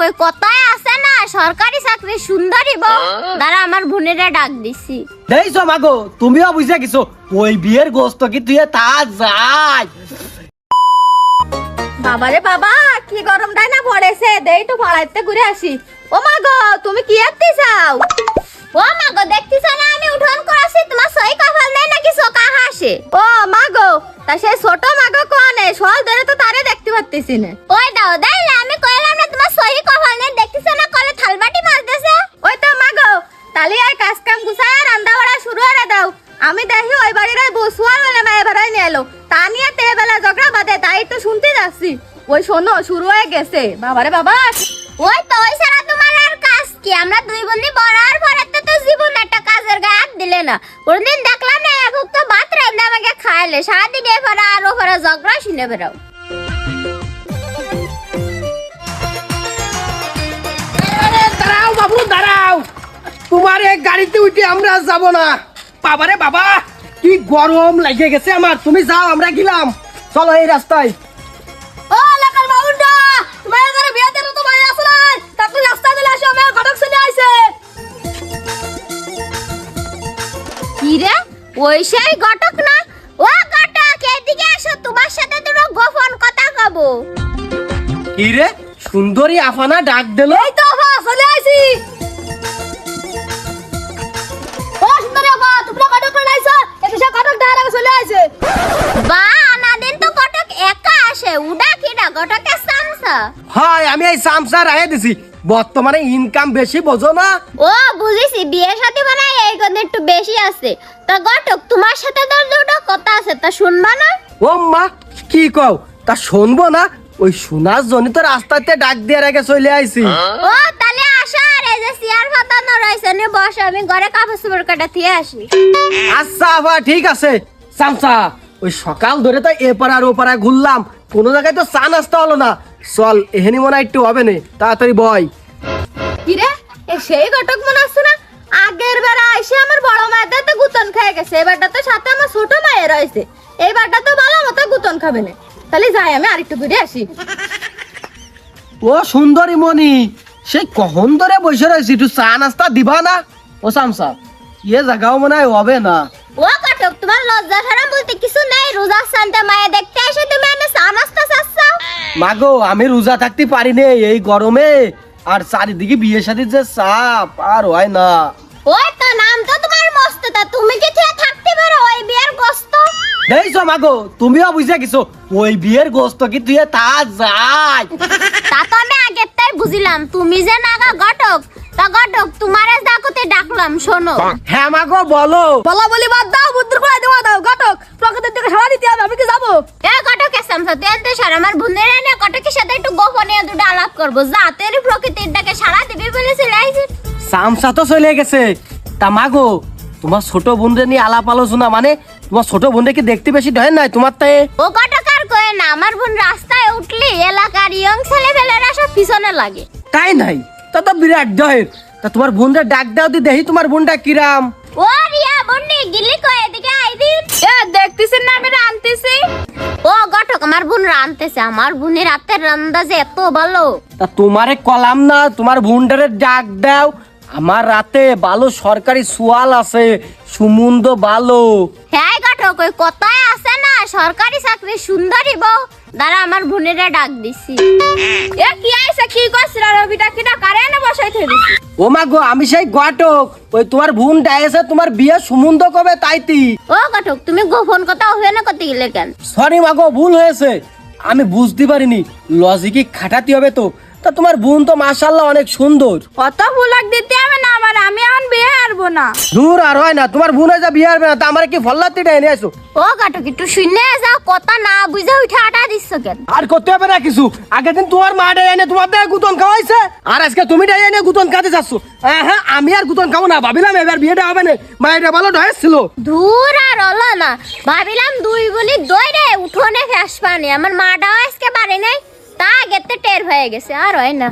কই কথায় আছে না সরকারি চাকরি সুন্দরী বউ দাঁড়া আমার বোনেরা ডাক দিছি দেইছো মাগো তুমিও বুঝে গেছো ওই বিয়ের গোস্ত কি তুই তা যাই বাবারে বাবা কি গরমটাই না পড়েছে দেই তো পাড়াইতে ঘুরে আসি ও মা গো তুমি কি আনতে চাও ও মা গো দেখতেছ না আমি উঠোন করাছি তোমার সই কপাল নেই নাকি সোকা হাসে ও মা গো তা সেই ছোট মা গো কোনে সল ধরে তো তারে দেখতে পাচ্ছিস না ওই দাও দেই না আমি কইলাম না তোমার সই কপাল নেই দেখতেছ না কলে থালবাটি মারতেছে ওই তো মা গো তালি আর কাজ কাম গুছায় রান্না বাড়া শুরু করে দাও আমি দেখি ওই বাড়ির বসুয়ার বলে মায়ের ভাড়ায় নিয়ে এলো তা নিয়ে তে বেলা ঝগড়া বাদে তাই তো শুনতে যাচ্ছি ওই শোনো শুরু হয়ে গেছে বাবারে বাবা ওই তো ওই সারা তোমার আর কাজ কি আমরা দুই বন্ধু বড়ার পরে তো জীবন একটা কাজের গায়ে হাত দিলে না কোনদিন দেখলাম না এখন তো ভাত রান্না আমাকে খাইলে সারাদিন এ ভরা আর ও ভরা ঝগড়া শুনে বেরাও দাঁড়াও বাবু দাঁড়াও তোমার এক গাড়িতে উঠে আমরা যাব না বাবারে বাবা কি গরম লাগে গেছে আমার তুমি যাও আমরা গেলাম চলো এই রাস্তায় ও লাকাল মাউন্ডা তোমার ঘরে বিয়ে দেব তো ভাই আসলে তাকে রাস্তা দিলে আসো আমি ঘটক চলে আইছে কি রে ওই সেই ঘটক না ও ঘটক এদিকে আসো তোমার সাথে দুটো গোপন কথা কব কি রে সুন্দরী আফানা ডাক দিল এই তো বাবা চলে আইছি ও সুন্দরী বাবা তুমি ঘটক নাইছো এসে ঘটক দাঁড়া চলে আইছে বা নাদিন তো ঘটক একা আসে উডা কিডা ঘটকের সামসা হয় আমি এই সামসা রাহে দিছি বর্তমানে ইনকাম বেশি বোঝো না ও বুঝিছি বিয়ের সাথে বানাই এই কথা একটু বেশি আছে তা ঘটক তোমার সাথে তো দুটো কথা আছে তা শুনবা না ও মা কি কও তা শুনবো না ওই শোনার জন্য তো রাস্তাতে ডাক দিয়ে রেখে চলে আইছি ও তাহলে আসো আর এই যে চেয়ার পাতানো রয়েছে নি বস আমি ঘরে কাপড় চোপড় কাটা দিয়ে আসি আচ্ছা আবার ঠিক আছে সামসা ওই সকাল ধরে তো এপাড়া আর ওপাড়া ঘুরলাম কোনো জায়গায় তো চা নাস্তা হলো না চল এখানে মনে হয় একটু হবে না তাড়াতাড়ি বয় কি রে এ সেই ঘটক মনে আসছে না আগের বেলা এসে আমার বড় মায়ের তো গুতন খেয়ে গেছে এবারটা তো সাথে আমার ছোট মায়ের রয়েছে এইবারটা তো ভালো মতো গুতন খাবে না তাহলে যাই আমি আরেকটু ঘুরে আসি ও সুন্দরী মনি সেই কখন ধরে বসে রয়েছি একটু চা নাস্তা দিবা না ও সামসা ইয়ে জায়গাও মনে হয় হবে না ও ঘটক তোমার লজ্জা শরম বলতে কিছু নেই রোজা শান্তা মায়ে দেখতে এসে তুমি এনে চা নাস্তা চাচ্ছাও মাগো আমি রোজা থাকতে পারি নে এই গরমে আর চারিদিকে বিয়ের সাথে যে চাপ আর হয় না ওই তো নাম তো তোমার মস্ত তা তুমি কি ঠিক থাকতে পারো ওই বিয়ের গোস্ত দেখছো মাগো তুমিও বুঝে গেছো ওই বিয়ের গোস্ত কি তুই তা যাই তা তো আমি আগের তাই বুঝিলাম তুমি যে নাগা ঘটক তা ঘটক তোমারে ডাকতে ডাকলাম শোনো হ্যাঁ মাগো বলো বলা বলি বাদ দাও বুদ্ধর করে দেওয়া দাও ঘটক প্রকৃতির দিকে সারা দিতে হবে আমি কি যাবো এ ঘটক এসামসা তুই এত সারা আমার বোনের এনে ঘটকের সাথে একটু গোপনে দুটো আলাপ করবো যা তেরি প্রকৃতির ডাকে সারা দিবি বলেছিল সামসা তো চলে গেছে তা মাগো তোমার ছোট বোনরে নিয়ে আলাপ আলোচনা মানে তোমার ছোট বোনরে কি দেখতে বেশি হয় নাই তোমার তাই ও ঘটক আর কয়ে না আমার বোন রাস্তায় উঠলি এলাকার ইয়ং ছেলে ফেলেরা সব পিছনে লাগে তাই নাই তা তো বিরাট জয়ের তা তোমার বোনরে ডাক দাও দি দেখি তোমার বোনটা কিরাম ও রিয়া বন্ডি গিলি কই এদিকে আইদি এ দেখতেছেন না আমি রানতেছি ও ঘটক আমার বোন রানতেছে আমার বোনের হাতের রান্না যে এত ভালো তা তোমারে কলাম না তোমার বোনটারে ডাক দাও আমার রাতে ভালো সরকারি সোয়াল আছে সুমুন্দ ভালো হ্যাঁ ঘটক ওই কথায় আছে না সরকারি চাকরি সুন্দরী বউ দাঁড়া আমার বোনেরা ডাক দিছি এ কি আইছে কি করছিস রবিটা কিটা কারে না বসাই থইছি ও মা গো আমি সেই ঘটক ওই তোমার বোন ডাইছে তোমার বিয়ে সুমুন্দ কবে তাইতি ও ঘটক তুমি গোপন কথা হবে না কত গেলে কেন সরি মা গো ভুল হয়েছে আমি বুঝতে পারিনি লজিকে খাটাতে হবে তো তা তোমার বোন তো মাশাআল্লাহ অনেক সুন্দর কত ভুলাক দিতে হবে না আমার আমি এখন বিয়ে হারবো না দূর আর হয় না তোমার বোন যা বিয়ে হবে না তা আমার কি ফল্লাতিটা এনে আসো ও ঘটক একটু শুনে যাও কথা না বুঝে উঠে আটা দিচ্ছ কেন আর করতে হবে না কিছু আগের দিন তোমার মা ডাই এনে তোমার দিয়ে গুতন খাওয়াইছে আর আজকে তুমি ডাই এনে গুতন খাতে যাচ্ছ হ্যাঁ আমি আর গুতন খাবো না ভাবিলাম এবার বিয়েটা হবে না মা এটা ভালো ঢয়েছিল দূর আর হলো না ভাবিলাম দুই বলি দইরে উঠোনে ফ্যাস পানি আমার মাটাও আজকে পারে নাই তা আগেতে টের হয়ে গেছে আর হয় না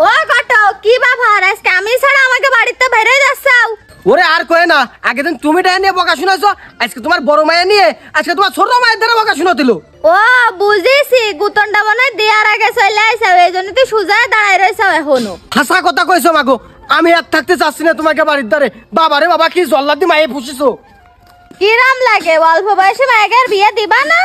ও ঘটক কি ব্যাপার আজকে আমি ছাড়া আমাকে বাড়িতে বেরে যাচ্ছাও? ওরে আর কয়ে না, আগে দিন তুমি টাকা নিয়ে বকা শুনাইছো, আজকে তোমার বড় মায়া নিয়ে আজকে তোমার ছোট মায়ের দ্বারা বকা শুনো দিল। ও বুঝেছি, গুতনটা মনে হয় দেয়ার আগে চলে আইসাও, এই জন্য তুই সুজায় দাঁড়ায় রয়েছাও এখনো। হাসা কথা কইছো মাগো, আমি আর থাকতে চাচ্ছি না তোমাকে বাড়ির দ্বারে। বাবারে বাবা কি জল্লাদ দি মায়ে পুষিছো। কিরাম লাগে অল্প বয়সে মায়ের বিয়ে দিবা না?